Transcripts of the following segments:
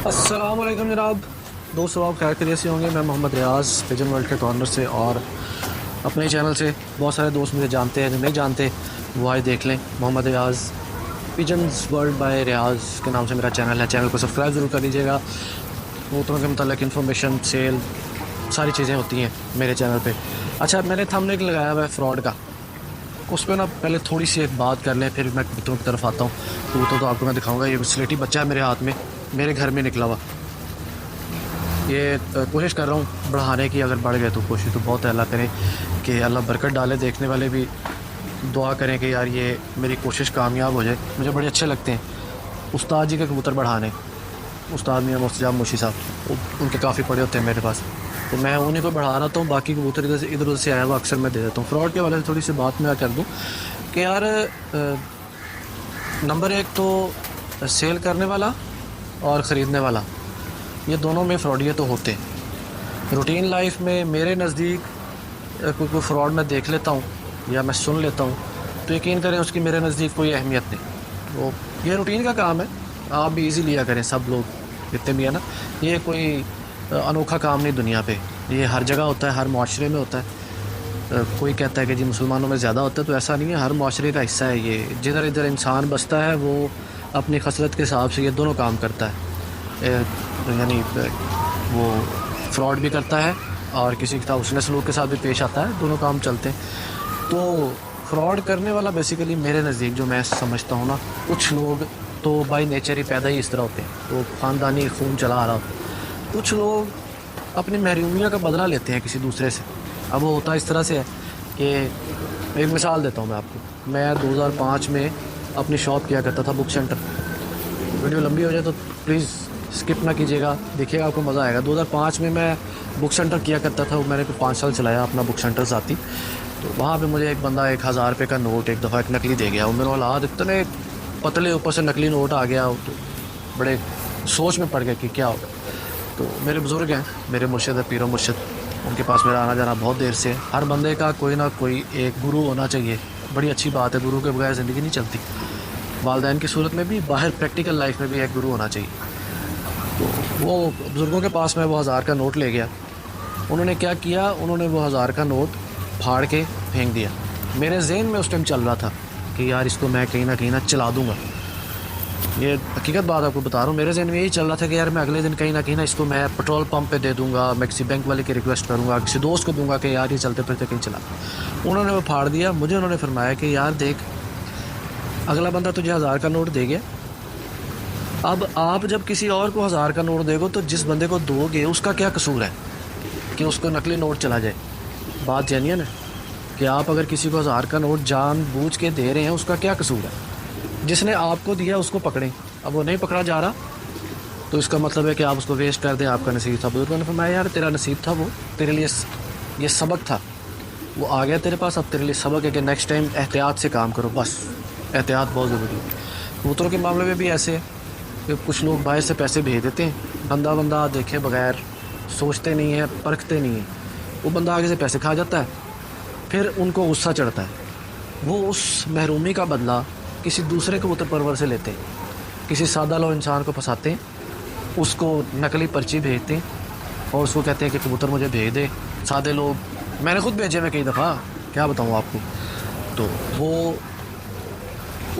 अस्सलाम वालेकुम जनाब। दोस्तों आप खैर खैरियत से होंगे। मैं मोहम्मद रियाज़ पिजन वर्ल्ड के कॉर्नर से और अपने चैनल से बहुत सारे दोस्त मुझे जानते हैं, जो नहीं जानते वो आए देख लें। मोहम्मद रियाज़ पिजन्स वर्ल्ड बाय रियाज़ के नाम से मेरा चैनल है। चैनल को सब्सक्राइब ज़रूर कर लीजिएगा। कबूतरों के मतलब इन्फॉर्मेशन, सेल, सारी चीज़ें होती हैं मेरे चैनल पे। अच्छा, मैंने थंबनेल लगाया हुआ है फ्रॉड का। उस पर ना पहले थोड़ी सी एक बात कर लें, फिर मैं कबूतरों की तरफ आता हूँ। कबूतर तो आपको मैं दिखाऊंगा। ये स्लेटी बच्चा है मेरे हाथ में, मेरे घर में निकला हुआ। ये कोशिश कर रहा हूँ बढ़ाने की। अगर बढ़ गए तो कोशिश तो बहुत है, अल्लाह करे कि अल्लाह बरकत डाले। देखने वाले भी दुआ करें कि यार ये मेरी कोशिश कामयाब हो जाए। मुझे बड़े अच्छे लगते हैं उस्ताद जी के कबूतर बढ़ाने। उस्ताद मियाँ मुस्तजाब मुशी साहब, उनके काफ़ी पड़े होते हैं मेरे पास, तो मैं उन्हीं को बढ़ा रहा था। बाकी कबूतर इधर उधर से आया हुआ अक्सर मैं दे देता हूँ। फ्रॉड के वाले से थोड़ी सी बात मैं कर दूँ कि यार नंबर एक तो सेल करने वाला और ख़रीदने वाला, ये दोनों में फ्रॉडिये तो होते हैं। रूटीन लाइफ में मेरे नज़दीक कोई फ्रॉड मैं देख लेता हूँ या मैं सुन लेता हूँ तो यकीन करें उसकी मेरे नज़दीक कोई अहमियत नहीं। वो ये रूटीन का काम है, आप भी इजी लिया करें। सब लोग जितने भी है ना, ये कोई अनोखा काम नहीं दुनिया पे। ये हर जगह होता है, हर माशरे में होता है। कोई कहता है कि जी मुसलमानों में ज़्यादा होता है, तो ऐसा नहीं है। हर माशरे का हिस्सा है ये। जिधर इधर इंसान बसता है वो अपनी खसलत के हिसाब से ये दोनों काम करता है। यानी वो फ्रॉड भी करता है और किसी के साथ उसने सलूक के साथ भी पेश आता है। दोनों काम चलते हैं। तो फ्रॉड करने वाला बेसिकली मेरे नज़दीक जो मैं समझता हूँ ना, कुछ लोग तो बाई नेचर ही पैदा ही इस तरह होते हैं, तो ख़ानदानी खून चला आ रहा होता है। कुछ लोग अपनी महरूमियत का बदला लेते हैं किसी दूसरे से। अब वो होता इस तरह से है कि एक मिसाल देता हूँ मैं आपको। मैं 2005 में अपनी शॉप किया करता था, बुक सेंटर। वीडियो लंबी हो जाए तो प्लीज़ स्किप ना कीजिएगा, देखिएगा, आपको मज़ा आएगा। 2005 में मैं बुक सेंटर किया करता था। मैंने 5 साल चलाया अपना बुक सेंटर साथी। तो वहाँ पे मुझे एक बंदा 1000 रुपये का नोट एक दफ़ा एक नकली दे गया। और मेरे औलाद इतने पतले, ऊपर से नकली नोट आ गया, तो बड़े सोच में पड़ गए कि क्या होगा। तो मेरे बुज़ुर्ग हैं, मेरे मुर्शिद है, पीरो मुर्शिद, उनके पास मेरा आना जाना बहुत देर से। हर बंदे का कोई ना कोई एक गुरु होना चाहिए। बड़ी अच्छी बात है, गुरु के बगैर ज़िंदगी नहीं चलती। वालिदैन की सूरत में भी, बाहर प्रैक्टिकल लाइफ में भी एक गुरु होना चाहिए। तो वो बुज़ुर्गों के पास मैं वो 1000 का नोट ले गया। उन्होंने क्या किया, उन्होंने वो 1000 का नोट फाड़ के फेंक दिया। मेरे जहन में उस टाइम चल रहा था कि यार इसको मैं कहीं ना चला दूँगा। ये हकीकत बात आपको बता रहा हूँ। मेरे जहन में यही चल रहा था कि यार मैं अगले दिन कहीं ना इसको मैं पेट्रोल पंप पे दे दूँगा, मैं किसी बैंक वाले की रिक्वेस्ट करूँगा, किसी दोस्त को दूँगा कि यार ये चलते फिरते कहीं चला। उन्होंने वो फाड़ दिया। मुझे उन्होंने फरमाया कि यार देख, अगला बंदा तुझे 1000 का नोट दे गया। अब आप जब किसी और को 1000 का नोट देगो तो जिस बंदे को दोगे उसका क्या कसूर है कि उसको नकली नोट चला जाए। बात जानिए ना, कि आप अगर किसी को 1000 का नोट जानबूझ के दे रहे हैं, उसका क्या कसूर है। जिसने आपको दिया उसको पकड़ें। अब वो नहीं पकड़ा जा रहा तो इसका मतलब है कि आप उसको वेस्ट कर दें। आपका नसीब था। बुजुर्गों ने फरमाया यार तेरा नसीब था, वो तेरे लिए ये सबक था, वो आ गया तेरे पास। अब तेरे लिए सबक है कि नेक्स्ट टाइम एहतियात से काम करो। बस एहतियात बहुत ज़रूरी है। कबूतरों के मामले में भी ऐसे है कि कुछ लोग बाहर से पैसे भेज देते हैं, बंदा देखे बगैर, सोचते नहीं है, परखते नहीं है। वो बंदा आगे से पैसे खा जाता है, फिर उनको गुस्सा चढ़ता है। वो उस महरूमी का बदला किसी दूसरे कबूतर परवर से लेते हैं। किसी सादा लो इंसान को फंसाते हैं, उसको नकली पर्ची भेजते हैं और उसको कहते हैं कि कबूतर मुझे भेज दे। सादे लोग, मैंने खुद भेजे मैं कई दफ़ा, क्या बताऊँ आपको। तो वो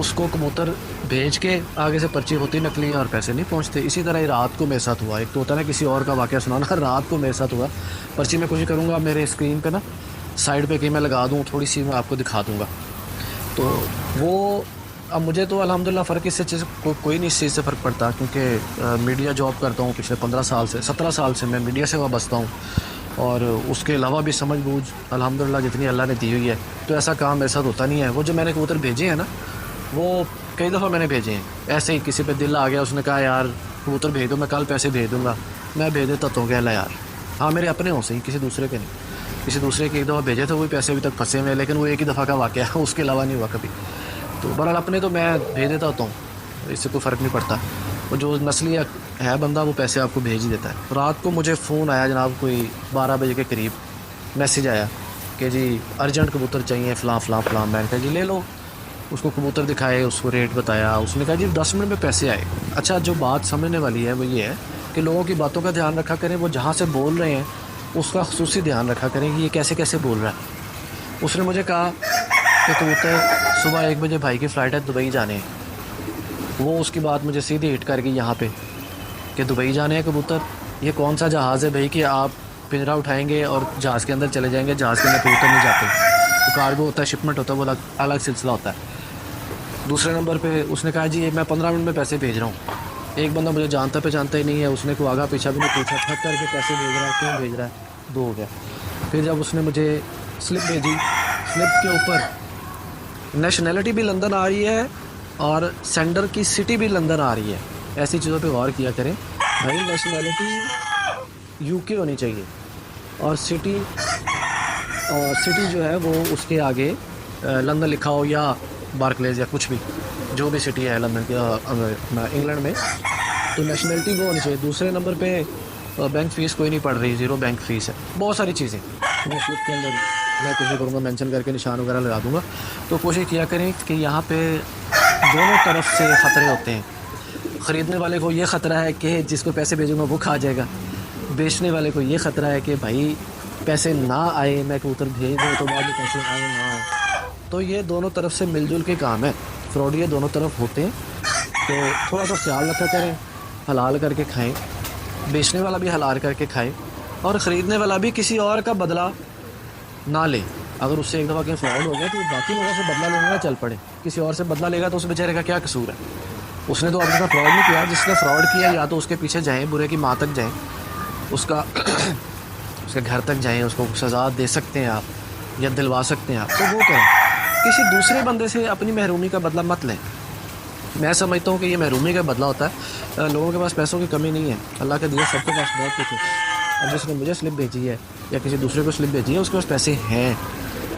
उसको कबूतर भेज के आगे से पर्ची होती नकली और पैसे नहीं पहुंचते। इसी तरह ही रात को मेरे साथ हुआ। एक तो होता है ना किसी और का वाक़या सुनाना, रात को मेरे साथ हुआ। पर्ची मैं कोशिश करूँगा मेरे स्क्रीन पे ना साइड पे कहीं मैं लगा दूँ, थोड़ी सी मैं आपको दिखा दूँगा। तो वो अब मुझे तो अल्हम्दुलिल्लाह फ़र्क इससे चीज़ कोई नहीं, इस चीज़ से फ़र्क पड़ता, क्योंकि मीडिया जॉब करता हूँ पिछले 15 साल से, 17 साल से मैं मीडिया से वाबस्ता हूँ। और उसके अलावा भी समझ बूझ अल्हम्दुलिल्लाह जितनी अल्लाह ने दी हुई है, तो ऐसा काम मेरे साथ होता नहीं है। वो जो मैंने कबूतर भेजे हैं ना, वो कई दफ़ा मैंने भेजे हैं ऐसे ही। किसी पे दिल आ गया, उसने कहा यार कबूतर भेज दो, मैं कल पैसे भेज दूँगा, मैं भेज देता तो क्या यार। हाँ मेरे अपने हो सही, किसी दूसरे के नहीं। किसी दूसरे के एक दफ़ा भेजे थे, वही पैसे अभी तक फंसे हुए हैं, लेकिन वो एक ही दफ़ा का वाक़या है, उसके अलावा नहीं हुआ कभी। तो बहरहाल अपने तो मैं भेज देता होता हूँ, इससे कोई फ़र्क नहीं पड़ता। वो जो नस्ली है बंदा, वो पैसे आपको भेज ही देता है। रात को मुझे फ़ोन आया जनाब, कोई 12 बजे के करीब मैसेज आया कि जी अर्जेंट कबूतर चाहिए फ़लाँ। मैंने कहा जी ले लो। उसको कबूतर दिखाए, उसको रेट बताया। उसने कहा जी 10 मिनट में पैसे आए। अच्छा, जो बात समझने वाली है वो ये है कि लोगों की बातों का ध्यान रखा करें, वो जहाँ से बोल रहे हैं उसका ख़ुसूसी ध्यान रखा करें कि ये कैसे कैसे बोल रहा है। उसने मुझे कहा कि कबूतर सुबह 1 बजे भाई की फ़्लाइट है, दुबई जाने हैं। वो उसकी बात मुझे सीधी हिट कर गई यहाँ पे कि दुबई जाने हैं कबूतर, ये कौन सा जहाज़ है भाई कि आप पिंजरा उठाएंगे और जहाज़ के अंदर चले जाएंगे। जहाज़ के अंदर कबूतर नहीं जाते, तो कार्गो होता है, शिपमेंट होता है, वो अलग अलग सिलसिला होता है। दूसरे नंबर पे उसने कहा जी मैं 15 मिनट में पैसे भेज रहा हूँ। एक बंदा मुझे जानता पहचानता ही नहीं है, उसने कोई आगा पीछा भी नहीं पूछा, ठक करके पैसे भेज रहा है, क्यों भेज रहा है, 2 हो गया। फिर जब उसने मुझे स्लिप भेजी, स्लिप के ऊपर नेशनैलिटी भी लंदन आ रही है और सेंडर की सिटी भी लंदन आ रही है। ऐसी चीज़ों पे गौर किया करें भाई, नेशनैलिटी यूके होनी चाहिए और सिटी जो है वो उसके आगे लंदन लिखा हो या बार्कलेज या कुछ भी, जो भी सिटी है लंदन के इंग्लैंड में, तो नेशनलिटी वो होनी चाहिए। दूसरे नंबर पे बैंक फ़ीस कोई नहीं पड़ रही, 0 बैंक फ़ीस है। बहुत सारी चीज़ें मैं स्लिप के अंदर मैं कोशिश करूँगा मेंशन करके निशान वगैरह लगा दूँगा। तो कोशिश किया करें कि यहाँ पे दोनों तरफ से ख़तरे होते हैं। ख़रीदने वाले को ये ख़तरा है कि जिसको पैसे भेजूँगा वो खा जाएगा, बेचने वाले को ये ख़तरा है कि भाई पैसे ना आए, मैं कबूतर भेज दूँ तो बाद में पैसे आए ना आए। तो ये दोनों तरफ से मिलजुल के काम है, फ्रॉड ये दोनों तरफ होते हैं। तो थोड़ा सा ख्याल रखा करें, हलाल करके खाएं, बेचने वाला भी हलाल करके खाए और ख़रीदने वाला भी किसी और का बदला ना ले। अगर उससे एक दफ़ा कहीं फ्रॉड हो गया तो बाकी लोगों से बदला लेने ना चल पड़े। किसी और से बदला लेगा तो उस बेचारे का क्या कसूर है, उसने तो आपके साथ फ्रॉड नहीं किया। जिसने फ्रॉड किया या तो उसके पीछे जाएँ, बुरे की माँ तक जाएँ, उसका उसके घर तक जाएँ, उसको सज़ा दे सकते हैं आप या दिलवा सकते हैं आप, तो वो करें। किसी दूसरे बंदे से अपनी महरूमी का बदला मत लें। मैं समझता हूँ कि ये महरूमी का बदला होता है। लोगों के पास पैसों की कमी नहीं है, अल्लाह के दिए सबके पास बहुत कुछ है। अब जिसने मुझे स्लिप भेजी है या किसी दूसरे को स्लिप भेजी है, उसके पास पैसे हैं,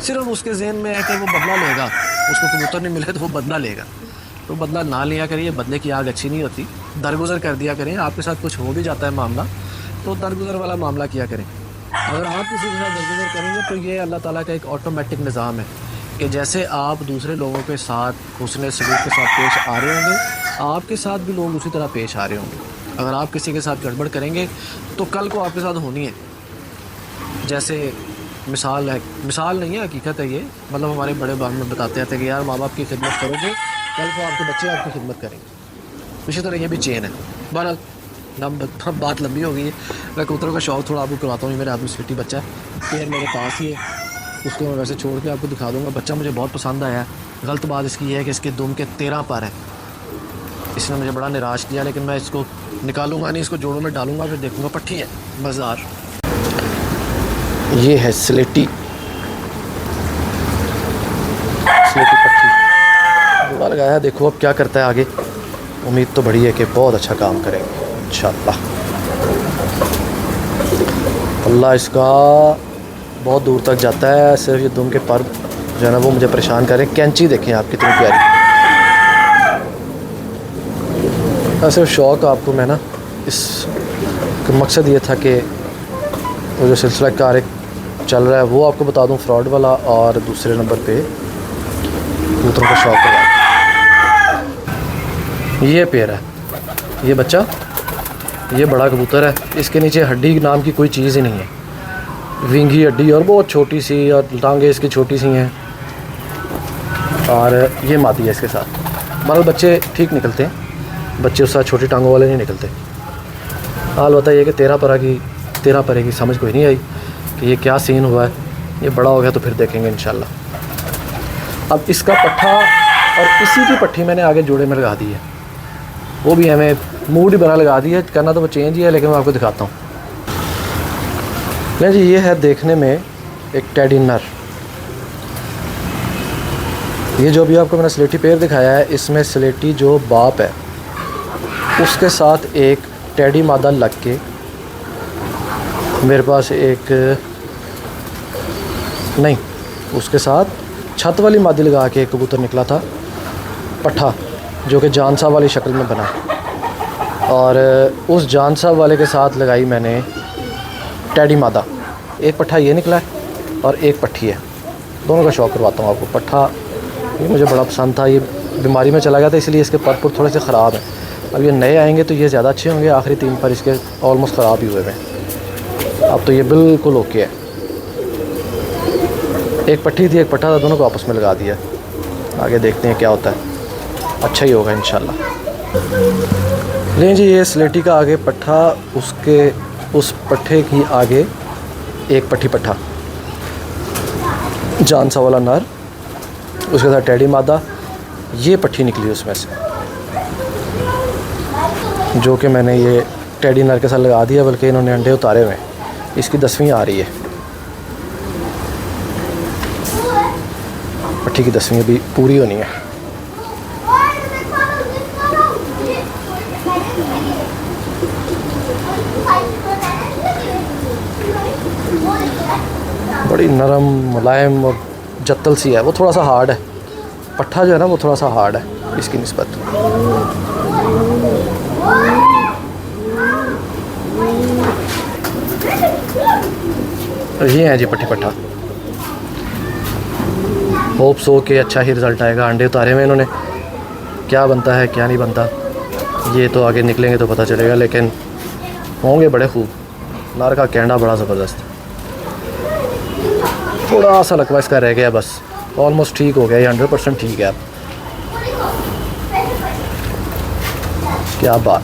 सिर्फ उसके जहन में है कि वो बदला लेगा, उसको कबूतर नहीं मिले तो वो बदला लेगा। तो बदला ना लिया करिए, बदले की आग अच्छी नहीं होती, दरगुजर कर दिया करें। आपके साथ कुछ हो भी जाता है मामला तो दरगुजर वाला मामला किया करें। अगर आप किसी के साथ दरगुजर करेंगे तो ये अल्लाह ताला का एक ऑटोमेटिक निज़ाम है कि जैसे आप दूसरे लोगों के साथ हुस्न सलूक के साथ पेश आ रहे होंगे, आपके साथ भी लोग उसी तरह पेश आ रहे होंगे। अगर आप किसी के साथ गड़बड़ करेंगे तो कल को आपके साथ होनी है। जैसे मिसाल है, मिसाल नहीं है, हकीकत है ये। मतलब हमारे बड़े बाप में बताते रहते हैं कि यार माँ बाप की खिदमत करोगे, कल को आपके बच्चे आपकी खिदमत करेंगे। इसी तरह ये भी चेन है। बहरहाल बात लंबी हो गई है। मैं कबूतरों का शौक़ थोड़ा आपको करवाता हूँ। मेरे हाथ में स्वीटी बच्चा है, पेड़ मेरे पास ही है, उसको मैं वैसे छोड़ के आपको दिखा दूँगा। बच्चा मुझे बहुत पसंद आया है। गलत बात इसकी है कि इसके दुम के 13 पर हैं। इसने मुझे बड़ा निराश किया, लेकिन मैं इसको निकालूंगा नहीं, इसको जोड़ों में डालूंगा, फिर देखूंगा। पट्टी है बाजार। ये है स्लेटी पट्टी जुड़ा लगाया है। देखो अब क्या करता है आगे। उम्मीद तो बड़ी है कि बहुत अच्छा काम करेंगे इंशाल्लाह। अल्लाह इसका बहुत दूर तक जाता है। सिर्फ ये दुम के पर जो है ना वो मुझे परेशान करें। कैंची देखें आप कितनी प्यारी। सिर्फ शौक़ आपको मैं ना इस मकसद ये था कि वो जो सिलसिला कार चल रहा है वो आपको बता दूं, फ्रॉड वाला, और दूसरे नंबर पे कबूतरों का शौक़ है। ये पेड़ है, ये बच्चा, ये बड़ा कबूतर है। इसके नीचे हड्डी नाम की कोई चीज़ ही नहीं है। विंगी हड्डी और बहुत छोटी सी, और टांगे इसकी छोटी सी हैं, और ये मादी है इसके साथ। मतलब बच्चे ठीक निकलते हैं, बच्चे उस साथ छोटी टांगों वाले नहीं निकलते। हाल होता है कि 13 परे की समझ कोई नहीं आई कि ये क्या सीन हुआ है। ये बड़ा हो गया तो फिर देखेंगे इंशाल्लाह। अब इसका पट्ठा और इसी की पट्टी मैंने आगे जोड़े में लगा दी है। वो भी हमें मूड ही बना लगा दी है, करना तो वो चेंज ही है, लेकिन मैं आपको दिखाता हूँ। नहीं जी, ये है देखने में एक टेडी नर। ये जो भी आपको मैंने स्लेटी पेड़ दिखाया है, इसमें स्लेटी जो बाप है उसके साथ एक टेडी मादा लग के मेरे पास एक नहीं, उसके साथ छत वाली मादी लगा के एक कबूतर निकला था पट्ठा, जो कि जान साहब वाली शक्ल में बना। और उस जान साहब वाले के साथ लगाई मैंने टेडी मादा। एक पट्ठा ये निकला है और एक पट्ठी है। दोनों का शौक़ करवाता हूँ आपको। पट्ठा ये मुझे बड़ा पसंद था, ये बीमारी में चला गया था, इसलिए इसके पर थोड़े से ख़राब हैं। अब ये नए आएंगे तो ये ज़्यादा अच्छे होंगे, आखिरी 3 पर इसके ऑलमोस्ट ख़राब ही हुए हैं। अब तो ये बिल्कुल ओके है। एक पट्टी थी एक पट्टा था, दोनों को आपस में लगा दिया। आगे देखते हैं क्या होता है, अच्छा ही होगा इंशाल्लाह। लें जी, ये स्लेटी का आगे पट्ठा, उसके उस पट्ठे की आगे एक पट्टी पट्ठा, जान सा वाला नर, उसके साथ टैडी मादा। ये पट्टी निकली उसमें से, जो कि मैंने ये टैडी नर के साथ लगा दिया, बल्कि इन्होंने अंडे उतारे हुए हैं। इसकी 10वीं आ रही है, पट्टी की 10वीं अभी पूरी होनी है। बड़ी नरम मुलायम और जत्तल सी है। वो थोड़ा सा हार्ड है, पट्ठा जो है ना वो थोड़ा सा हार्ड है इसकी निस्बत। ये है जी पट्टी पट्ठा। होप सो के अच्छा ही रिज़ल्ट आएगा। अंडे उतारे हुए इन्होंने, क्या बनता है क्या नहीं बनता ये तो आगे निकलेंगे तो पता चलेगा, लेकिन होंगे बड़े खूब। नर का कैंडा बड़ा ज़बरदस्त, थोड़ा सा लकवा इसका रह गया बस, ऑलमोस्ट ठीक हो गया। ये 100% ठीक है। अब क्या बात।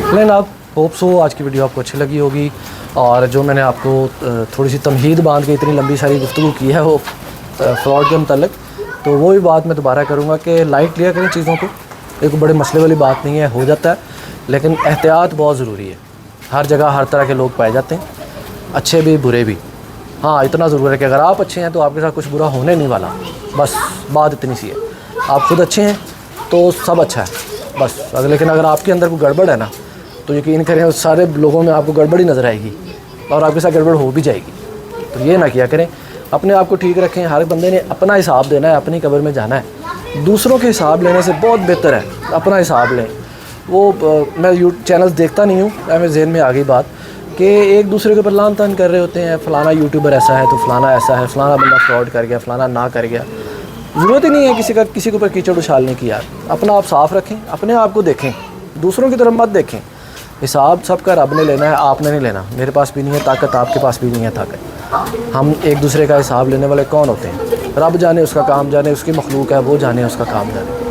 लेकिन आप होप सो आज की वीडियो आपको अच्छी लगी होगी, और जो मैंने आपको थोड़ी सी तमहीद बांध के इतनी लंबी सारी गुफ्तगू की है वो फ्रॉड के मतलब, तो वो भी बात मैं दोबारा करूँगा कि लाइट लिया करें चीज़ों को। एक बड़े मसले वाली बात नहीं है, हो जाता है, लेकिन एहतियात बहुत ज़रूरी है। हर जगह हर तरह के लोग पाए जाते हैं, अच्छे भी बुरे भी। हाँ, इतना ज़रूर है कि अगर आप अच्छे हैं तो आपके साथ कुछ बुरा होने नहीं वाला, बस बात इतनी सी है। आप खुद अच्छे हैं तो सब अच्छा है बस। लेकिन अगर आपके अंदर कोई गड़बड़ है ना, तो यकीन करें उस सारे लोगों में आपको गड़बड़ी नज़र आएगी और आपके साथ गड़बड़ हो भी जाएगी। तो ये ना किया करें, अपने आप को ठीक रखें। हर बंदे ने अपना हिसाब देना है, अपनी कब्र में जाना है। दूसरों के हिसाब लेने से बहुत बेहतर है अपना हिसाब लें। वो मैं चैनल्स देखता नहीं हूँ, मेरे जहन में आ गई बात कि एक दूसरे के ऊपर लान तान कर रहे होते हैं, फ़लाना यूट्यूबर ऐसा है तो फ़लाना ऐसा है, फ़लाना बंदा फ्रॉड कर गया, फ़लाना ना कर गया। ज़रूरत ही नहीं है किसी के ऊपर कीचड़ उछालने की। यार अपना आप साफ़ रखें, अपने आप को देखें, दूसरों की तरफ मत देखें। हिसाब सबका रब ने लेना है, आपने नहीं लेना। मेरे पास भी नहीं है ताकत, आपके पास भी नहीं है ताकत। हम एक दूसरे का हिसाब लेने वाले कौन होते हैं? रब जाने, उसका काम जाने, उसकी मखलूक है वो जाने, उसका काम जाने।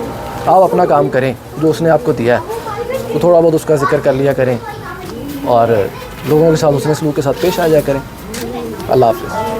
आप अपना काम करें जो उसने आपको दिया है, तो थोड़ा बहुत उसका जिक्र कर लिया करें और लोगों के साथ उसने सलूक के साथ पेश आ जाया करें। अल्लाह हाफ़िज़।